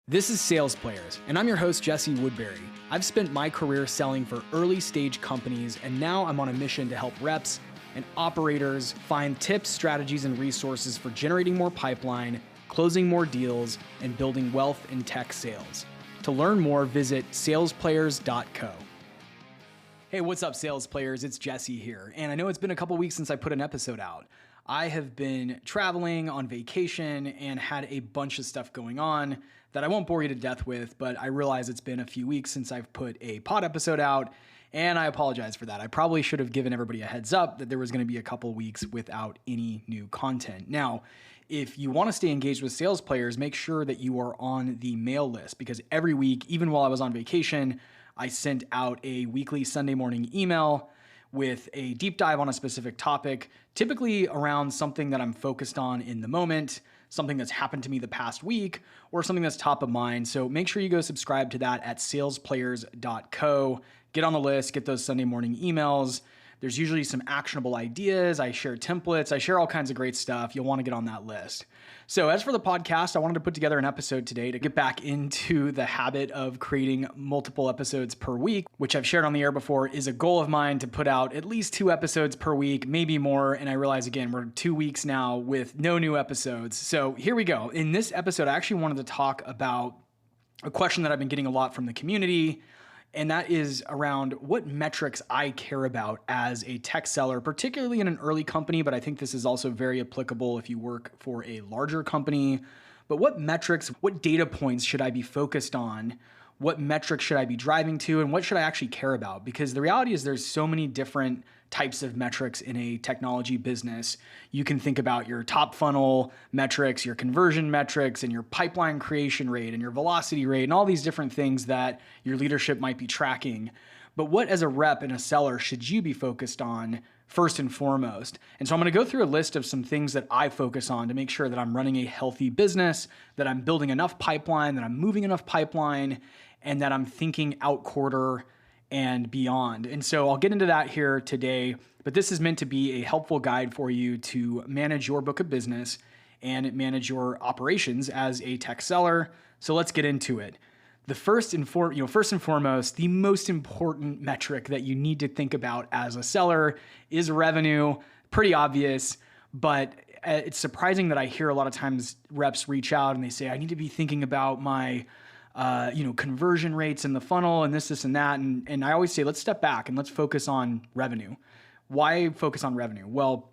This is Sales Players, and I'm your host, Jesse Woodbury. I've spent my career selling for early stage companies, and now I'm on a mission to help reps and operators find tips, strategies, and resources for generating more pipeline, closing more deals, and building wealth in tech sales. To learn more, visit salesplayers.co. Hey, what's up, Sales Players? It's Jesse here, and I know it's been a couple weeks since I put an episode out. I have been traveling on vacation and had a bunch of stuff going on that I won't bore you to death with, but I realize it's been a few weeks since I've put a pod episode out, and I apologize for that. I probably should have given everybody a heads up that there was going to be a couple weeks without any new content. Now, if you want to stay engaged with Sales Players, make sure that you are on the mail list, because every week, even while I was on vacation, I sent out a weekly Sunday morning email with a deep dive on a specific topic, typically around something that I'm focused on in the moment, something that's happened to me the past week, or something that's top of mind. So make sure you go subscribe to that at salesplayers.co. Get on the list, get those Sunday morning emails. There's usually some actionable ideas. I share templates. I share all kinds of great stuff. You'll want to get on that list. So as for the podcast, I wanted to put together an episode today to get back into the habit of creating multiple episodes per week, which I've shared on the air before is a goal of mine to put out at least 2 episodes per week, maybe more. And I realize, again, we're 2 weeks now with no new episodes. So here we go. In this episode, I actually wanted to talk about a question that I've been getting a lot from the community, and that is around what metrics I care about as a tech seller, particularly in an early company, but I think this is also very applicable if you work for a larger company. But what metrics, what data points should I be focused on? What metrics should I be driving to? And what should I actually care about? Because the reality is there's so many different types of metrics in a technology business. You can think about your top funnel metrics, your conversion metrics, and your pipeline creation rate and your velocity rate and all these different things that your leadership might be tracking. But what as a rep and a seller should you be focused on first and foremost? And so I'm going to go through a list of some things that I focus on to make sure that I'm running a healthy business, that I'm building enough pipeline, that I'm moving enough pipeline, and that I'm thinking out quarter and beyond. And so I'll get into that here today, but this is meant to be a helpful guide for you to manage your book of business and manage your operations as a tech seller. So let's get into it. The first and foremost, the most important metric that you need to think about as a seller is revenue. Pretty obvious, but it's surprising that I hear a lot of times reps reach out and they say, I need to be thinking about my conversion rates in the funnel and this and that. And I always say, let's step back and let's focus on revenue. Why focus on revenue? Well,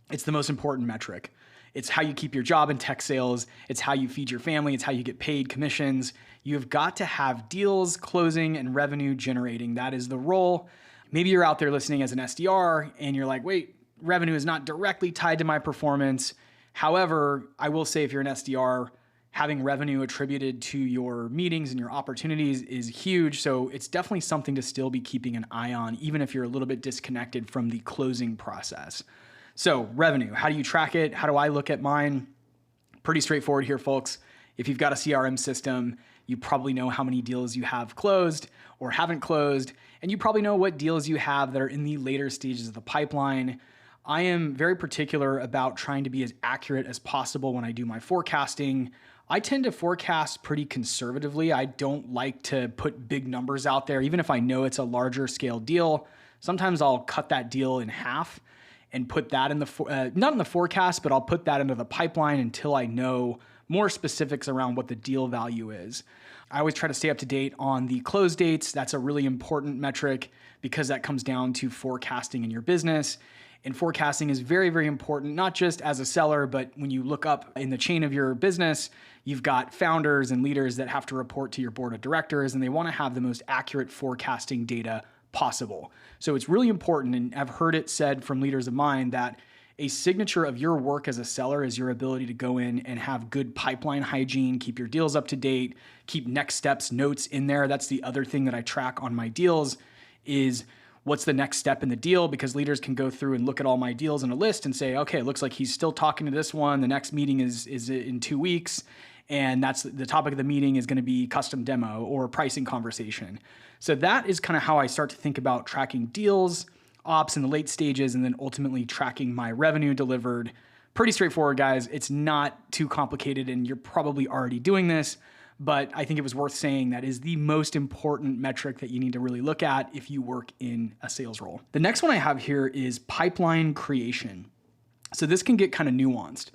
it's the most important metric. It's how you keep your job in tech sales. It's how you feed your family. It's how you get paid commissions. You've got to have deals closing and revenue generating. That is the role. Maybe you're out there listening as an SDR and you're like, wait, revenue is not directly tied to my performance. However, I will say if you're an SDR, having revenue attributed to your meetings and your opportunities is huge. So it's definitely something to still be keeping an eye on, even if you're a little bit disconnected from the closing process. So revenue, how do you track it? How do I look at mine? Pretty straightforward here, folks. If you've got a CRM system, you probably know how many deals you have closed or haven't closed, and you probably know what deals you have that are in the later stages of the pipeline. I am very particular about trying to be as accurate as possible when I do my forecasting. I tend to forecast pretty conservatively. I don't like to put big numbers out there, even if I know it's a larger scale deal. Sometimes I'll cut that deal in half and put that in not in the forecast, but I'll put that into the pipeline until I know more specifics around what the deal value is. I always try to stay up to date on the close dates. That's a really important metric because that comes down to forecasting in your business. And forecasting is very, very important, not just as a seller, but when you look up in the chain of your business, you've got founders and leaders that have to report to your board of directors, and they want to have the most accurate forecasting data possible. So it's really important, and I've heard it said from leaders of mine that a signature of your work as a seller is your ability to go in and have good pipeline hygiene, keep your deals up to date, keep next steps notes in there. That's the other thing that I track on my deals is what's the next step in the deal, because leaders can go through and look at all my deals in a list and say, okay, it looks like he's still talking to this one. The next meeting is in 2 weeks. And that's the topic of the meeting is going to be custom demo or pricing conversation. So that is kind of how I start to think about tracking deals, ops in the late stages, and then ultimately tracking my revenue delivered. Pretty straightforward, guys. It's not too complicated, and you're probably already doing this. but I think it was worth saying that is the most important metric that you need to really look at if you work in a sales role. The next one I have here is pipeline creation. So this can get kind of nuanced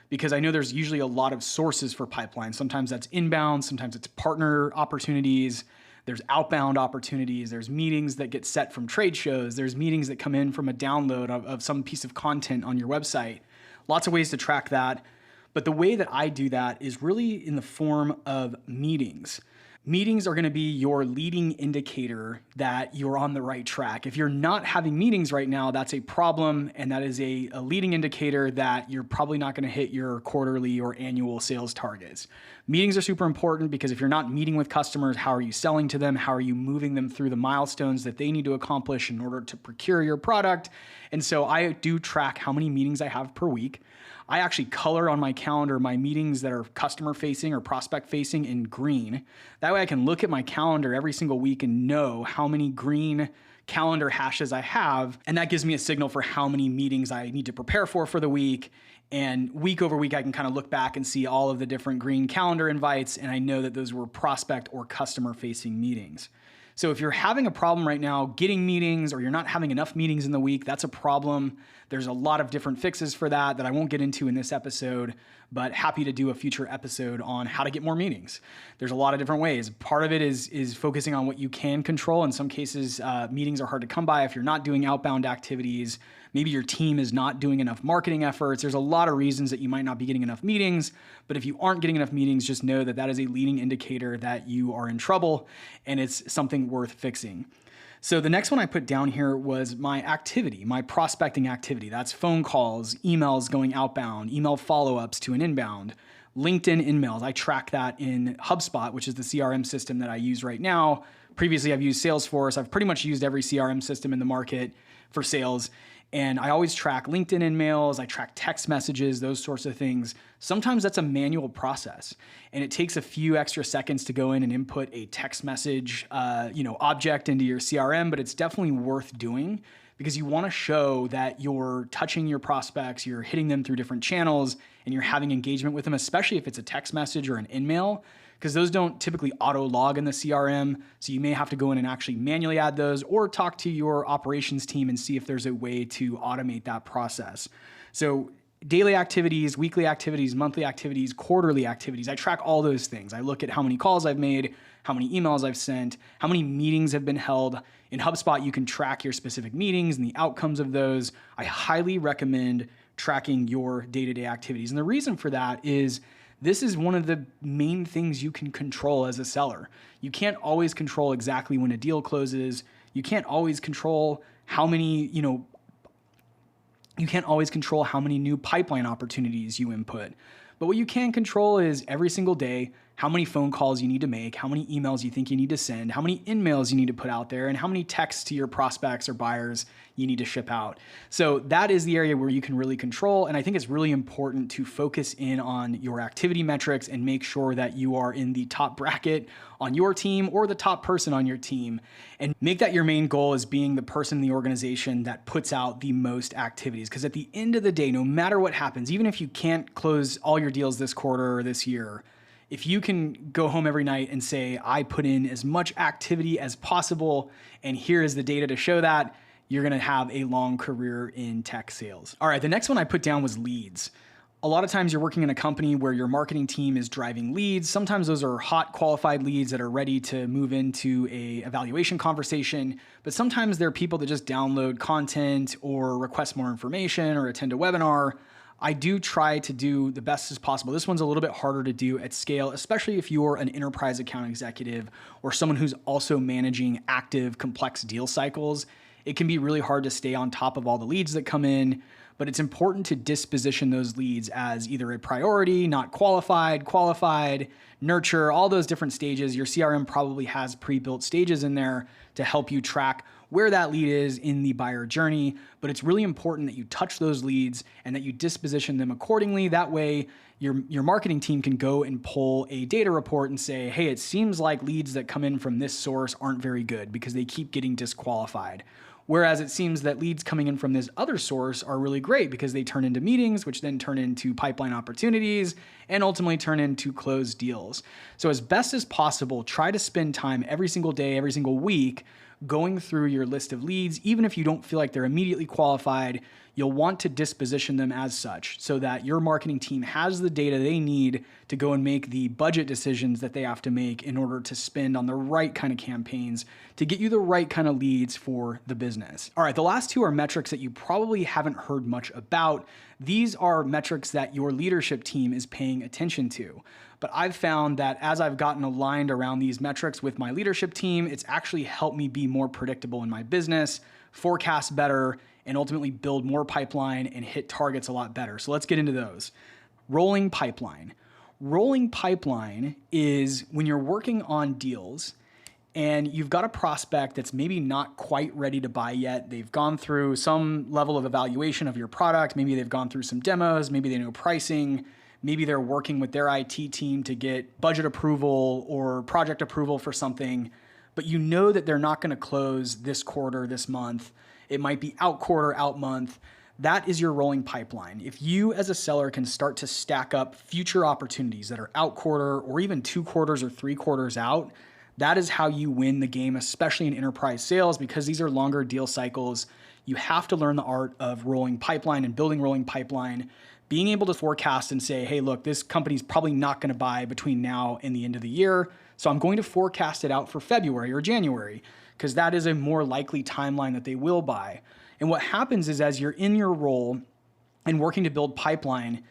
because I know there's usually a lot of sources for pipeline. Sometimes that's inbound, sometimes it's partner opportunities, there's outbound opportunities, there's meetings that get set from trade shows, there's meetings that come in from a download of some piece of content on your website. Lots of ways to track that. But the way that I do that is really in the form of meetings. Meetings are going to be your leading indicator that you're on the right track. If you're not having meetings right now, that's a problem, and that is a leading indicator that you're probably not going to hit your quarterly or annual sales targets. Meetings are super important because if you're not meeting with customers, how are you selling to them? How are you moving them through the milestones that they need to accomplish in order to procure your product? And so I do track how many meetings I have per week. I actually color on my calendar my meetings that are customer facing or prospect facing in green. That way I can look at my calendar every single week and know how many green calendar hashes I have. And that gives me a signal for how many meetings I need to prepare for the week. And week over week, I can kind of look back and see all of the different green calendar invites. And I know that those were prospect or customer facing meetings. So if you're having a problem right now getting meetings or you're not having enough meetings in the week, that's a problem. There's a lot of different fixes for that I won't get into in this episode, but happy to do a future episode on how to get more meetings. There's a lot of different ways. Part of it is focusing on what you can control. In some cases, meetings are hard to come by if you're not doing outbound activities. Maybe your team is not doing enough marketing efforts. There's a lot of reasons that you might not be getting enough meetings, but if you aren't getting enough meetings, just know that that is a leading indicator that you are in trouble and it's something worth fixing. So the next one I put down here was my activity, my prospecting activity. That's phone calls, emails going outbound, email follow-ups to an inbound, LinkedIn emails. I track that in HubSpot, which is the CRM system that I use right now. Previously, I've used Salesforce. I've pretty much used every CRM system in the market for sales. And I always track LinkedIn emails, I track text messages, those sorts of things. Sometimes that's a manual process and it takes a few extra seconds to go in and input a text message object into your CRM, but it's definitely worth doing because you want to show that you're touching your prospects, you're hitting them through different channels, and you're having engagement with them, especially if it's a text message or an email, because those don't typically auto log in the CRM. So you may have to go in and actually manually add those or talk to your operations team and see if there's a way to automate that process. So daily activities, weekly activities, monthly activities, quarterly activities, I track all those things. I look at how many calls I've made, how many emails I've sent, how many meetings have been held. In HubSpot, you can track your specific meetings and the outcomes of those. I highly recommend tracking your day-to-day activities. And the reason for that is this is one of the main things you can control as a seller. You can't always control exactly when a deal closes. You can't always control how many, you can't always control how many new pipeline opportunities you input. But what you can control is every single day, how many phone calls you need to make, how many emails you think you need to send, how many in-mails you need to put out there, and how many texts to your prospects or buyers you need to ship out. So that is the area where you can really control. And I think it's really important to focus in on your activity metrics and make sure that you are in the top bracket on your team or the top person on your team, and make that your main goal as being the person in the organization that puts out the most activities. Because at the end of the day, no matter what happens, even if you can't close all your deals this quarter or this year, if you can go home every night and say, I put in as much activity as possible, and here is the data to show that, you're gonna have a long career in tech sales. All right, the next one I put down was leads. A lot of times you're working in a company where your marketing team is driving leads. Sometimes those are hot qualified leads that are ready to move into a evaluation conversation, but sometimes they're people that just download content or request more information or attend a webinar. I do try to do the best as possible. This one's a little bit harder to do at scale, especially if you're an enterprise account executive or someone who's also managing active, complex deal cycles. It can be really hard to stay on top of all the leads that come in, but it's important to disposition those leads as either a priority, not qualified, qualified, nurture, all those different stages. Your CRM probably has pre-built stages in there to help you track where that lead is in the buyer journey, but it's really important that you touch those leads and that you disposition them accordingly. That way, your marketing team can go and pull a data report and say, hey, it seems like leads that come in from this source aren't very good because they keep getting disqualified. Whereas it seems that leads coming in from this other source are really great because they turn into meetings, which then turn into pipeline opportunities and ultimately turn into closed deals. So as best as possible, try to spend time every single day, every single week, going through your list of leads. Even if you don't feel like they're immediately qualified, you'll want to disposition them as such so that your marketing team has the data they need to go and make the budget decisions that they have to make in order to spend on the right kind of campaigns to get you the right kind of leads for the business. All right, the last two are metrics that you probably haven't heard much about. These are metrics that your leadership team is paying attention to. But I've found that as I've gotten aligned around these metrics with my leadership team, it's actually helped me be more predictable in my business, forecast better, and ultimately build more pipeline and hit targets a lot better. So let's get into those. Rolling pipeline. Rolling pipeline is when you're working on deals and you've got a prospect that's maybe not quite ready to buy yet. They've gone through some level of evaluation of your product. Maybe they've gone through some demos. Maybe they know pricing. Maybe they're working with their IT team to get budget approval or project approval for something, but you know that they're not going to close this quarter, this month. It might be out quarter, out month. That is your rolling pipeline. If you as a seller can start to stack up future opportunities that are out quarter or even 2 quarters or 3 quarters out, that is how you win the game, especially in enterprise sales, because these are longer deal cycles. You have to learn the art of rolling pipeline and building rolling pipeline, being able to forecast and say, hey, look, this company's probably not going to buy between now and the end of the year. So I'm going to forecast it out for February or January, because that is a more likely timeline that they will buy. And what happens is as you're in your role and working to build pipeline,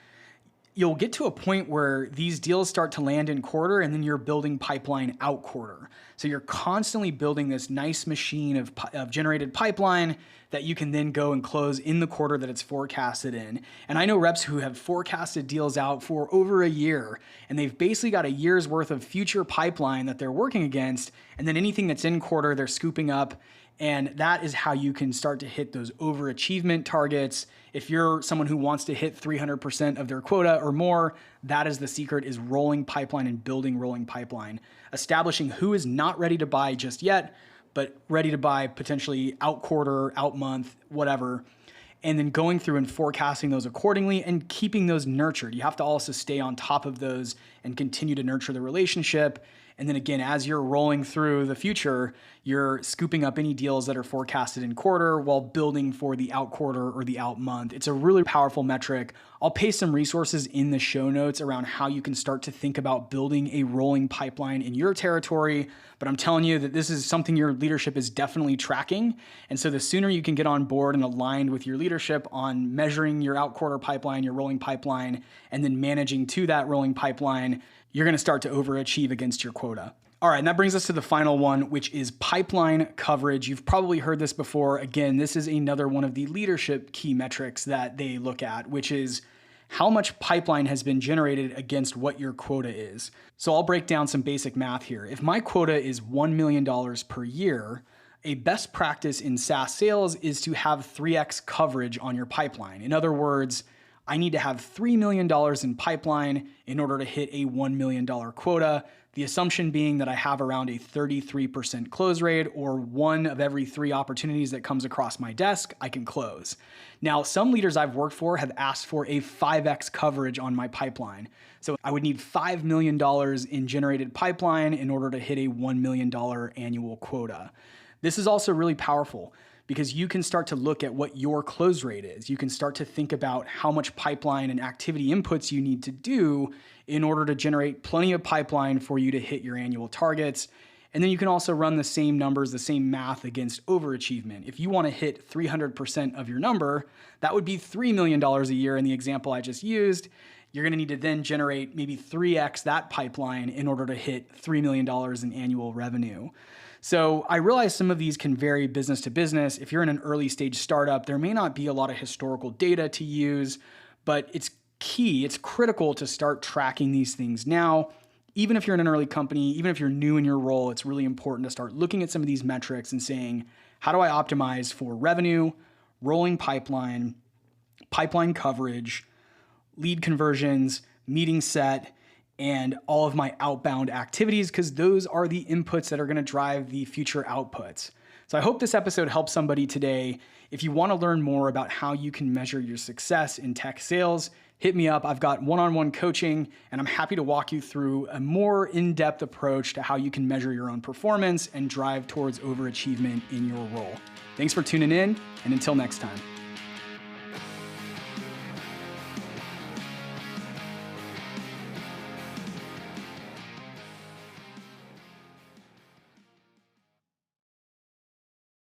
you'll get to a point where these deals start to land in quarter and then you're building pipeline out quarter. So you're constantly building this nice machine of generated pipeline that you can then go and close in the quarter that it's forecasted in. And I know reps who have forecasted deals out for over a year, and they've basically got a year's worth of future pipeline that they're working against. And then anything that's in quarter, they're scooping up. And that is how you can start to hit those overachievement targets. If you're someone who wants to hit 300% of their quota or more, that is the secret, is rolling pipeline and building rolling pipeline. Establishing who is not ready to buy just yet, but ready to buy potentially out quarter, out month, whatever. And then going through and forecasting those accordingly and keeping those nurtured. You have to also stay on top of those and continue to nurture the relationship. And then again, as you're rolling through the future, you're scooping up any deals that are forecasted in quarter while building for the out quarter or the out month. It's a really powerful metric. I'll paste some resources in the show notes around how you can start to think about building a rolling pipeline in your territory. But I'm telling you that this is something your leadership is definitely tracking. And so the sooner you can get on board and aligned with your leadership on measuring your out quarter pipeline, your rolling pipeline, and then managing to that rolling pipeline, you're going to start to overachieve against your quota. All right, and that brings us to the final one, which is pipeline coverage. You've probably heard this before. Again, this is another one of the leadership key metrics that they look at, which is how much pipeline has been generated against what your quota is. So I'll break down some basic math here. If my quota is $1 million per year, a best practice in SaaS sales is to have 3x coverage on your pipeline. In other words, I need to have $3 million in pipeline in order to hit a $1 million quota. The assumption being that I have around a 33% close rate, or 1 of every 3 opportunities that comes across my desk, I can close. Now, some leaders I've worked for have asked for a 5x coverage on my pipeline. So I would need $5 million in generated pipeline in order to hit a $1 million annual quota. This is also really powerful, because you can start to look at what your close rate is. You can start to think about how much pipeline and activity inputs you need to do in order to generate plenty of pipeline for you to hit your annual targets. And then you can also run the same numbers, the same math against overachievement. If you want to hit 300% of your number, that would be $3 million a year in the example I just used. You're going to need to then generate maybe 3x that pipeline in order to hit $3 million in annual revenue. So I realize some of these can vary business to business. If you're in an early stage startup, there may not be a lot of historical data to use, but it's key, it's critical to start tracking these things now. Even if you're in an early company, even if you're new in your role, it's really important to start looking at some of these metrics and saying, how do I optimize for revenue, rolling pipeline, pipeline coverage, lead conversions, meeting set, and all of my outbound activities, because those are the inputs that are going to drive the future outputs. So I hope this episode helps somebody today. If you want to learn more about how you can measure your success in tech sales, hit me up. I've got one-on-one coaching, and I'm happy to walk you through a more in-depth approach to how you can measure your own performance and drive towards overachievement in your role. Thanks for tuning in, and until next time.